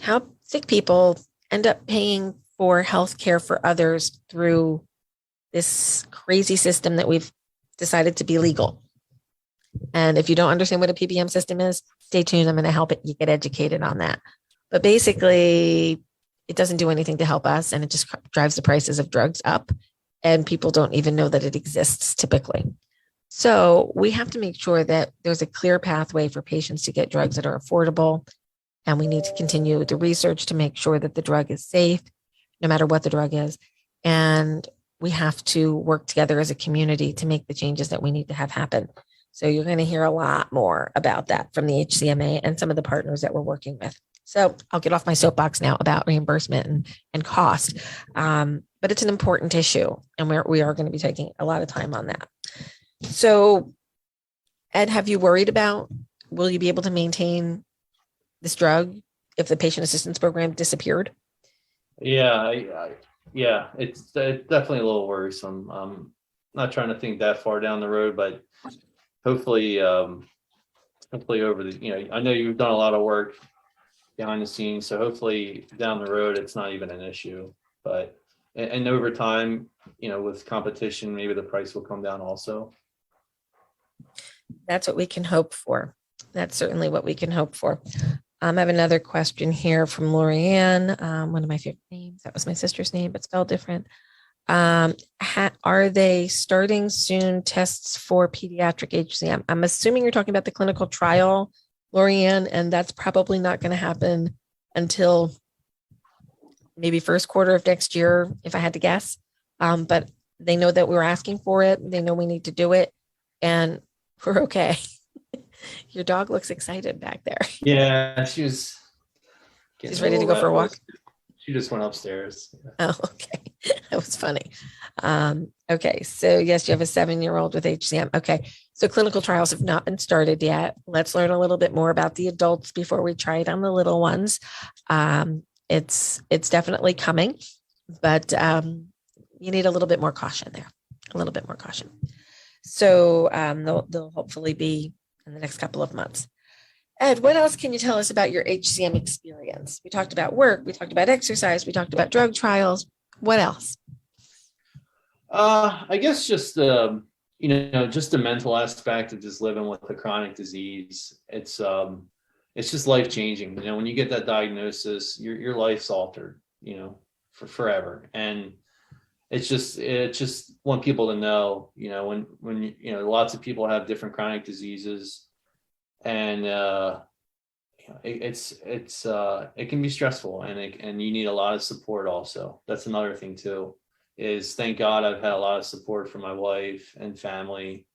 how sick people end up paying for healthcare for others through this crazy system that we've decided to be legal. And if you don't understand what a PBM system is, stay tuned. I'm going to help you get educated on that. But basically, it doesn't do anything to help us, and it just drives the prices of drugs up, and people don't even know that it exists typically. So we have to make sure that there's a clear pathway for patients to get drugs that are affordable, and we need to continue the research to make sure that the drug is safe, no matter what the drug is. And we have to work together as a community to make the changes that we need to have happen. So you're going to hear a lot more about that from the HCMA and some of the partners that we're working with. So I'll get off my soapbox now about reimbursement and cost. But it's an important issue, and we are going to be taking a lot of time on that. So, Ed, have you worried about, will you be able to maintain this drug if the patient assistance program disappeared? Yeah, it's definitely a little worrisome. I'm not trying to think that far down the road, but hopefully over the, I know you've done a lot of work behind the scenes, so hopefully down the road it's not even an issue. But and over time, with competition, maybe the price will come down also. That's what we can hope for. That's certainly what we can hope for. I have another question here from Lorianne, one of my favorite names. That was my sister's name, but spelled different. Are they starting soon tests for pediatric HCM? I'm assuming you're talking about the clinical trial, Lorianne, and that's probably not going to happen until maybe first quarter of next year, if I had to guess. But they know that we're asking for it. They know we need to do it, and we're okay. Your dog looks excited back there. Yeah, she's ready to go for a walk. She just went upstairs. Oh, okay. That was funny. Okay. So yes, you have a 7-year-old with HCM. Okay. So clinical trials have not been started yet. Let's learn a little bit more about the adults before we try it on the little ones. It's definitely coming, but you need a little bit more caution there, a little bit more caution. So they'll hopefully be in the next couple of months. Ed, what else can you tell us about your HCM experience? We talked about work, we talked about exercise, we talked about drug trials. What else? I guess just just the mental aspect of just living with a chronic disease. It's just life changing. When you get that diagnosis, your life's altered, for forever. And it's just want people to know, when lots of people have different chronic diseases, and it can be stressful, and you need a lot of support also. That's another thing too, is thank God I've had a lot of support from my wife and family.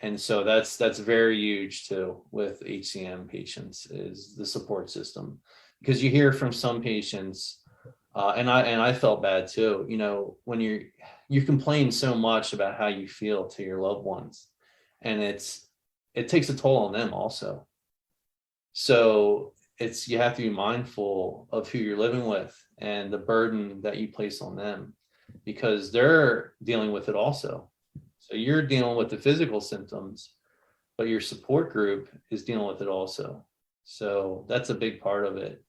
And so that's very huge too with HCM patients, is the support system, because you hear from some patients, and I felt bad too, when you complain so much about how you feel to your loved ones, and it takes a toll on them also. So you have to be mindful of who you're living with and the burden that you place on them, because they're dealing with it also. So you're dealing with the physical symptoms, but your support group is dealing with it also. So that's a big part of it.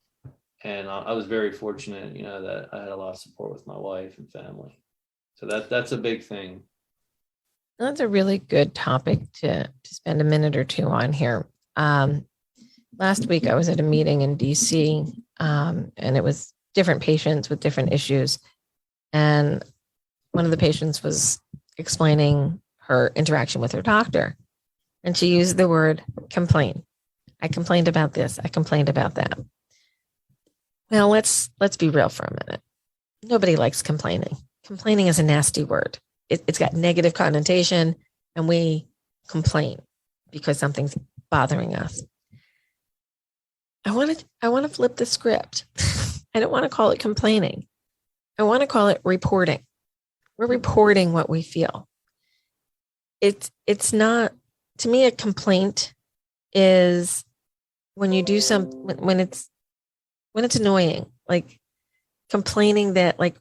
And I was very fortunate, that I had a lot of support with my wife and family. So that's a big thing. That's a really good topic to spend a minute or two on here. Last week I was at a meeting in DC, and it was different patients with different issues. And one of the patients was explaining her interaction with her doctor, and she used the word complain. I complained about this. I complained about that. Well, let's be real for a minute. Nobody likes complaining. Complaining is a nasty word. It's got negative connotation, and we complain because something's bothering us. I want to flip the script. I don't want to call it complaining. I want to call it reporting. We're reporting what we feel. It's not, to me, a complaint is when you do when it's annoying, like complaining that like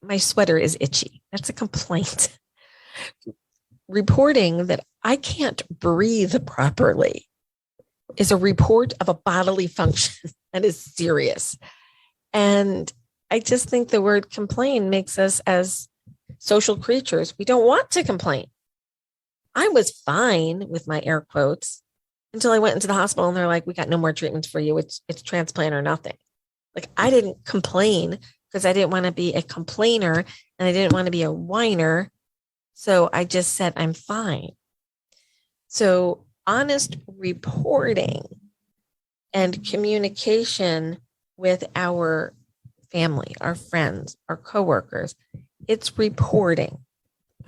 my sweater is itchy. That's a complaint. Reporting that I can't breathe properly is a report of a bodily function that is serious. And I just think the word complain makes us, as social creatures, we don't want to complain. I was fine with my air quotes until I went into the hospital and they're like, we got no more treatments for you. It's transplant or nothing. Like, I didn't complain because I didn't want to be a complainer and I didn't want to be a whiner. So I just said, I'm fine. So honest reporting and communication with our family, our friends, our coworkers, it's reporting.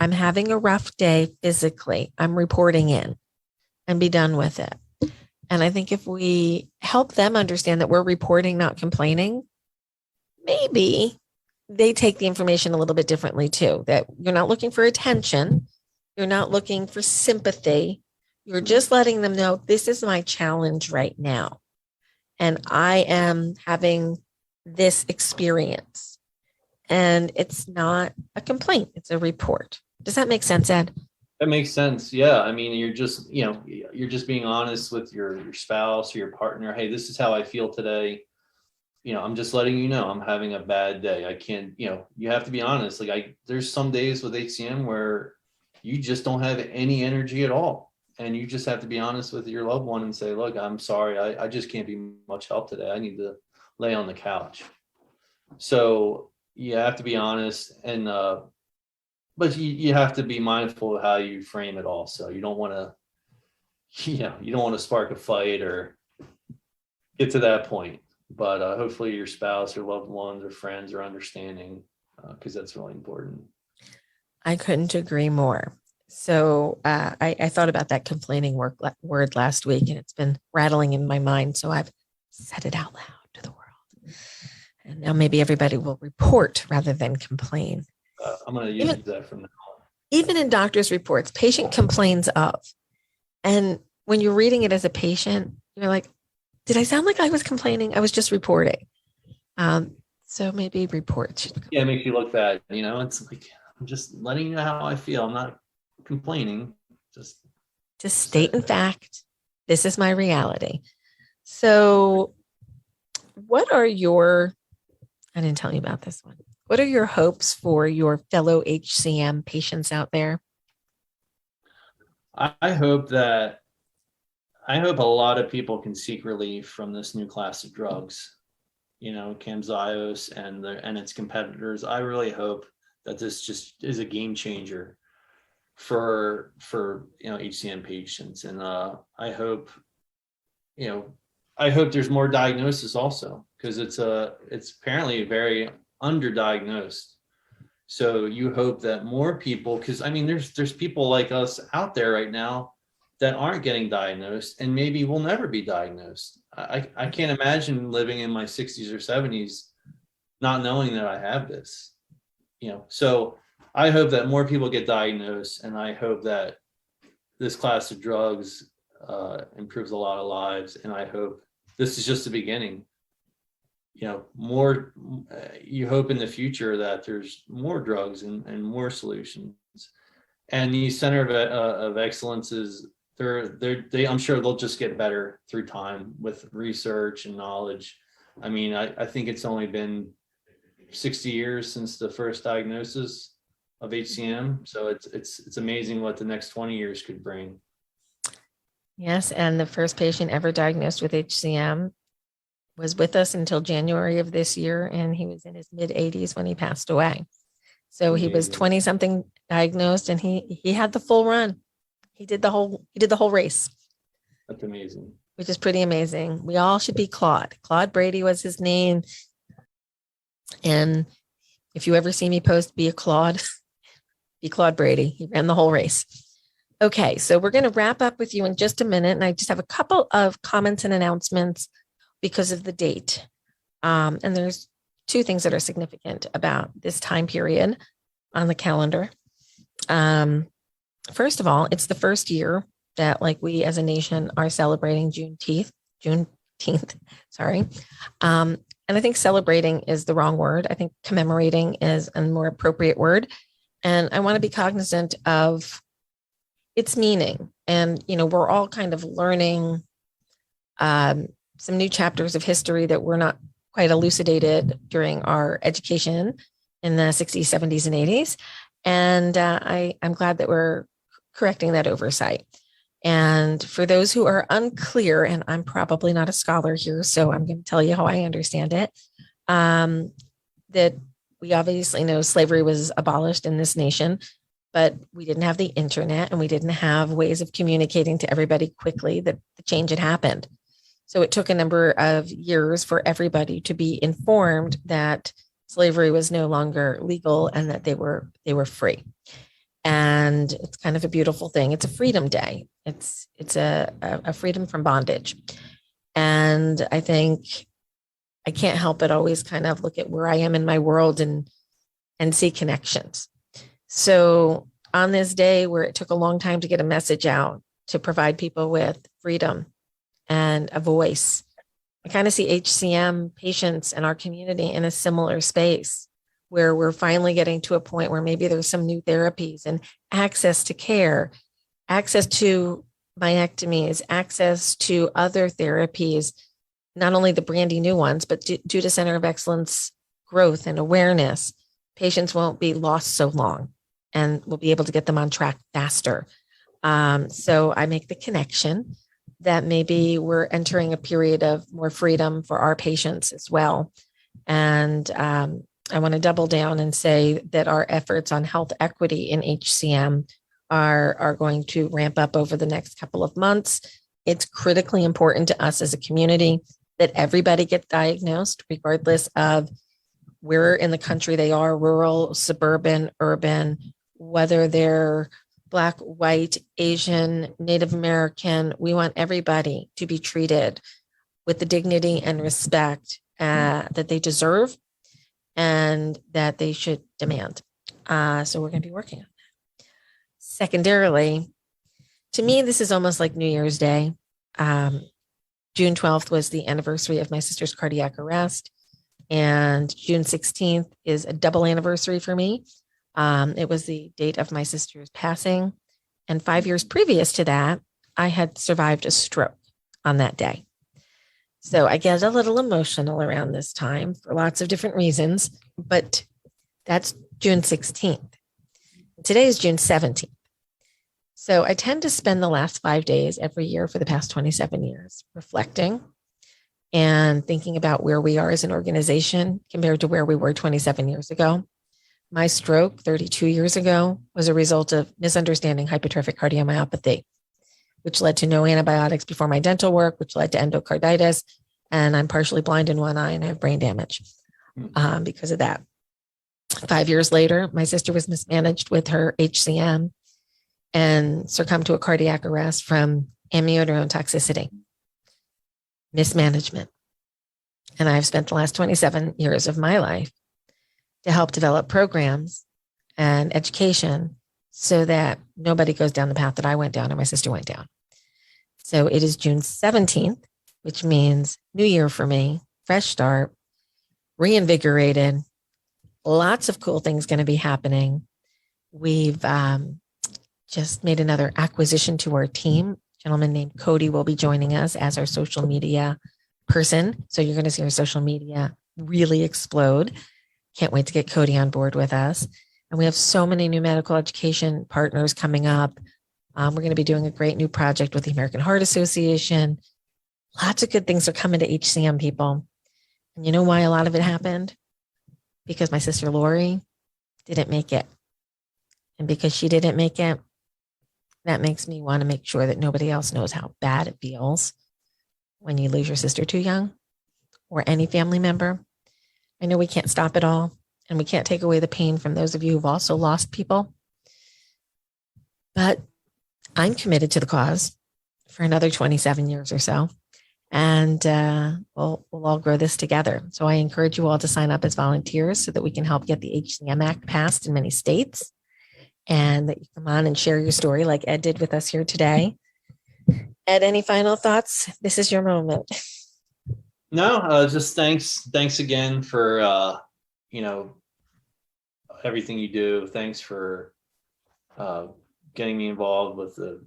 I'm having a rough day physically. I'm reporting in, and be done with it. And I think if we help them understand that we're reporting, not complaining, maybe they take the information a little bit differently too, that you're not looking for attention. You're not looking for sympathy. You're just letting them know, this is my challenge right now. And I am having this experience. And it's not a complaint. It's a report. Does that make sense, Ed? That makes sense. Yeah. I mean, you're just being honest with your spouse or your partner. Hey, this is how I feel today. I'm just letting you know I'm having a bad day. I can't, you have to be honest. Like there's some days with HCM where you just don't have any energy at all. And you just have to be honest with your loved one and say, look, I'm sorry. I just can't be much help today. I need to lay on the couch. So you have to be honest, and but you have to be mindful of how you frame it also. You don't want to spark a fight or get to that point. But hopefully your spouse or loved ones or friends are understanding, because that's really important. I couldn't agree more. So I thought about that complaining word last week, and it's been rattling in my mind. So I've said it out loud to the world. And now maybe everybody will report rather than complain. I'm going to use that from now on. Even in doctor's reports, patient complains of. And when you're reading it as a patient, you're like, did I sound like I was complaining? I was just reporting. So maybe reports. Yeah, it makes you look bad. It's like, I'm just letting you know how I feel. I'm not complaining. Just state in fact, this is my reality. So what are I didn't tell you about this one. What are your hopes for your fellow HCM patients out there? I hope a lot of people can seek relief from this new class of drugs, Camzyos and its competitors. I really hope that this just is a game changer for HCM patients, and I hope there's more diagnosis also, because it's apparently very underdiagnosed. So you hope that more people, because there's people like us out there right now that aren't getting diagnosed and maybe will never be diagnosed. I can't imagine living in my 60s or 70s not knowing that I have this. So I hope that more people get diagnosed, and I hope that this class of drugs improves a lot of lives, and I hope this is just the beginning. More. You hope in the future that there's more drugs and more solutions, and these center of excellences. I'm sure they'll just get better through time with research and knowledge. I think it's only been 60 years since the first diagnosis of HCM, so it's amazing what the next 20 years could bring. Yes, and the first patient ever diagnosed with HCM was with us until January of this year, and he was in his mid-80s when he passed away. So he was 20-something diagnosed, and he had the full run. He did the whole race. That's amazing. Which is pretty amazing. We all should be Claude. Claude Brady was his name. And if you ever see me post, be Claude Brady. He ran the whole race. Okay, so we're going to wrap up with you in just a minute. And I just have a couple of comments and announcements because of the date. And there's two things that are significant about this time period on the calendar. First of all, it's the first year that we as a nation are celebrating Juneteenth, sorry. And I think celebrating is the wrong word. I think commemorating is a more appropriate word. And I want to be cognizant of its meaning. And, we're all kind of learning some new chapters of history that were not quite elucidated during our education in the 60s, 70s, and 80s. And I'm glad that we're correcting that oversight. And for those who are unclear, and I'm probably not a scholar here, so I'm going to tell you how I understand it, that we obviously know slavery was abolished in this nation, but we didn't have the internet and we didn't have ways of communicating to everybody quickly that the change had happened. So it took a number of years for everybody to be informed that slavery was no longer legal and that they were free. And it's kind of a beautiful thing. It's a freedom day. It's a freedom from bondage. And I think I can't help but always kind of look at where I am in my world and see connections. So on this day where it took a long time to get a message out to provide people with freedom and a voice, I kind of see HCM patients in our community in a similar space where we're finally getting to a point where maybe there's some new therapies and access to care, access to myectomies, access to other therapies, not only the brandy new ones, but due to Center of Excellence growth and awareness, patients won't be lost so long and we'll be able to get them on track faster. So I make the connection that maybe we're entering a period of more freedom for our patients as well. And I want to double down and say that our efforts on health equity in HCM are going to ramp up over the next couple of months. It's critically important to us as a community that everybody get diagnosed, regardless of where in the country they are, rural, suburban, urban, whether they're Black, white, Asian, Native American. We want everybody to be treated with the dignity and respect that they deserve and that they should demand. So we're going to be working on that. Secondarily, to me, this is almost like New Year's Day. June 12th was the anniversary of my sister's cardiac arrest, and June 16th is a double anniversary for me. It was the date of my sister's passing, and 5 years previous to that, I had survived a stroke on that day. So I get a little emotional around this time for lots of different reasons, but that's June 16th. Today is June 17th. So I tend to spend the last 5 days every year for the past 27 years reflecting and thinking about where we are as an organization compared to where we were 27 years ago. My stroke 32 years ago was a result of misunderstanding hypertrophic cardiomyopathy, which led to no antibiotics before my dental work, which led to endocarditis. And I'm partially blind in one eye and I have brain damage because of that. 5 years later, my sister was mismanaged with her HCM and succumbed to a cardiac arrest from amiodarone toxicity, mismanagement. And I've spent the last 27 years of my life to help develop programs and education so that nobody goes down the path that I went down or my sister went down. So it is June 17th, which means new year for me, fresh start, reinvigorated, lots of cool things going to be happening. We've just made another acquisition to our team. A gentleman named Cody will be joining us as our social media person. So you're going to see our social media really explode. Can't wait to get Cody on board with us. And we have so many new medical education partners coming up. We're going to be doing a great new project with the American Heart Association. Lots of good things are coming to HCM, people. And you know why a lot of it happened? Because my sister Lori didn't make it. And because she didn't make it, that makes me want to make sure that nobody else knows how bad it feels when you lose your sister too young or any family member. I know we can't stop it all and we can't take away the pain from those of you who've also lost people. But I'm committed to the cause for another 27 years or so. And we'll all grow this together. So I encourage you all to sign up as volunteers so that we can help get the HCM Act passed in many states. And that you come on and share your story like Ed did with us here today. Ed, any final thoughts? This is your moment. No, just thanks again for everything you do. Thanks for getting me involved with the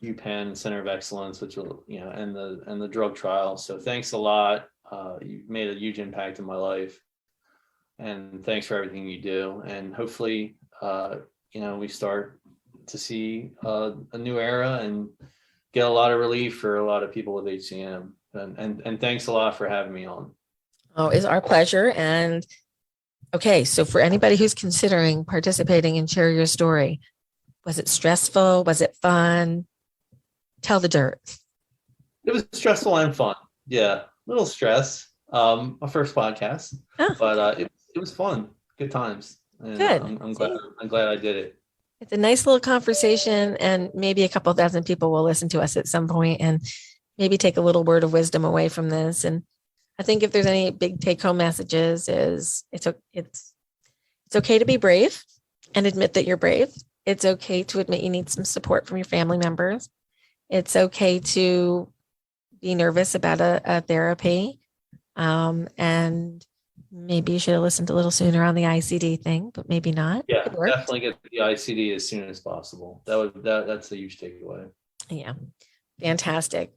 UPenn Center of Excellence, which will and the drug trial. So thanks a lot. You've made a huge impact in my life, and thanks for everything you do. And hopefully, we start to see a new era and get a lot of relief for a lot of people with HCM. And thanks a lot for having me on. Oh, it's our pleasure. And okay, so for anybody who's considering participating in Share Your Story, was it stressful? Was it fun? Tell the dirt. It was stressful and fun. Yeah, a little stress. My first podcast, but it was fun. Good times. And good. I'm glad I did it. It's a nice little conversation, and maybe a couple thousand people will listen to us at some point and maybe take a little word of wisdom away from this. And I think if there's any big take-home messages, is it's okay to be brave and admit that you're brave. It's okay to admit you need some support from your family members. It's okay to be nervous about a therapy. And maybe you should have listened a little sooner on the ICD thing, but maybe not. Yeah, definitely get the ICD as soon as possible. That's a huge takeaway. Yeah, fantastic.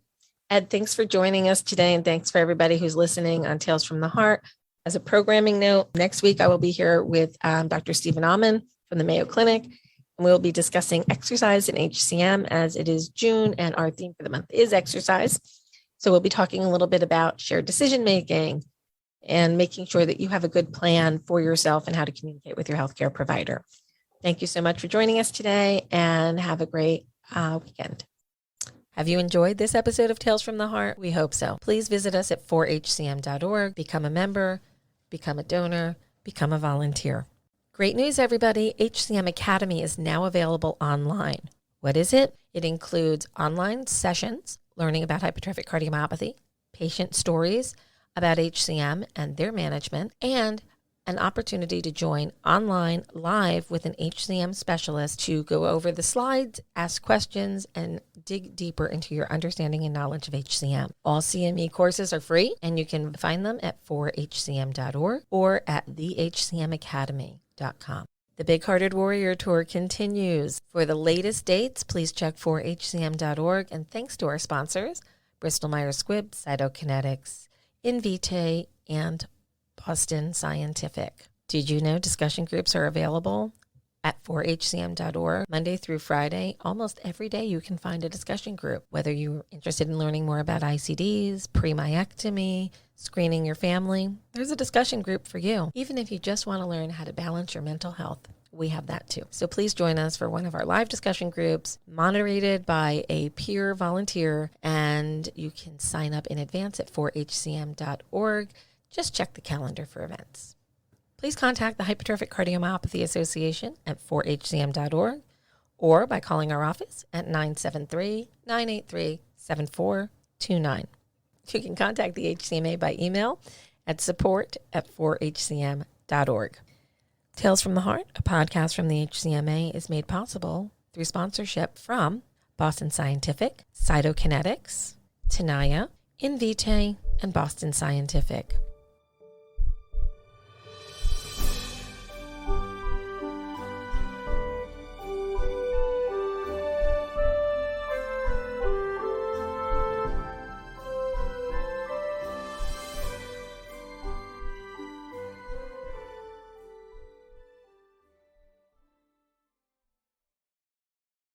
Ed, thanks for joining us today, and thanks for everybody who's listening on Tales from the Heart. As a programming note, next week I will be here with Dr. Stephen Alman from the Mayo Clinic, and we'll be discussing exercise in HCM as it is June, and our theme for the month is exercise. So we'll be talking a little bit about shared decision-making and making sure that you have a good plan for yourself and how to communicate with your healthcare provider. Thank you so much for joining us today, and have a great weekend. Have you enjoyed this episode of Tales from the Heart? We hope so. Please visit us at 4hcm.org, become a member, become a donor, become a volunteer. Great news, everybody. HCM Academy is now available online. What is it? It includes online sessions, learning about hypertrophic cardiomyopathy, patient stories, about HCM and their management, and an opportunity to join online live with an HCM specialist to go over the slides, ask questions, and dig deeper into your understanding and knowledge of HCM. All CME courses are free, and you can find them at 4hcm.org or at thehcmacademy.com. The Big Hearted Warrior Tour continues. For the latest dates, please check 4hcm.org, and thanks to our sponsors, Bristol Myers Squibb, Cytokinetics, Invitae, and Boston Scientific. Did you know discussion groups are available at 4hcm.org Monday through Friday? Almost every day you can find a discussion group. Whether you're interested in learning more about ICDs, pre-myectomy, screening your family, there's a discussion group for you. Even if you just want to learn how to balance your mental health, we have that too. So please join us for one of our live discussion groups, moderated by a peer volunteer, and you can sign up in advance at 4hcm.org. Just check the calendar for events. Please contact the Hypertrophic Cardiomyopathy Association at 4hcm.org or by calling our office at 973-983-7429. You can contact the HCMA by email at support@4hcm.org. Tales from the Heart, a podcast from the HCMA, is made possible through sponsorship from Boston Scientific, Cytokinetics, Tenaya, Invitae, and Boston Scientific.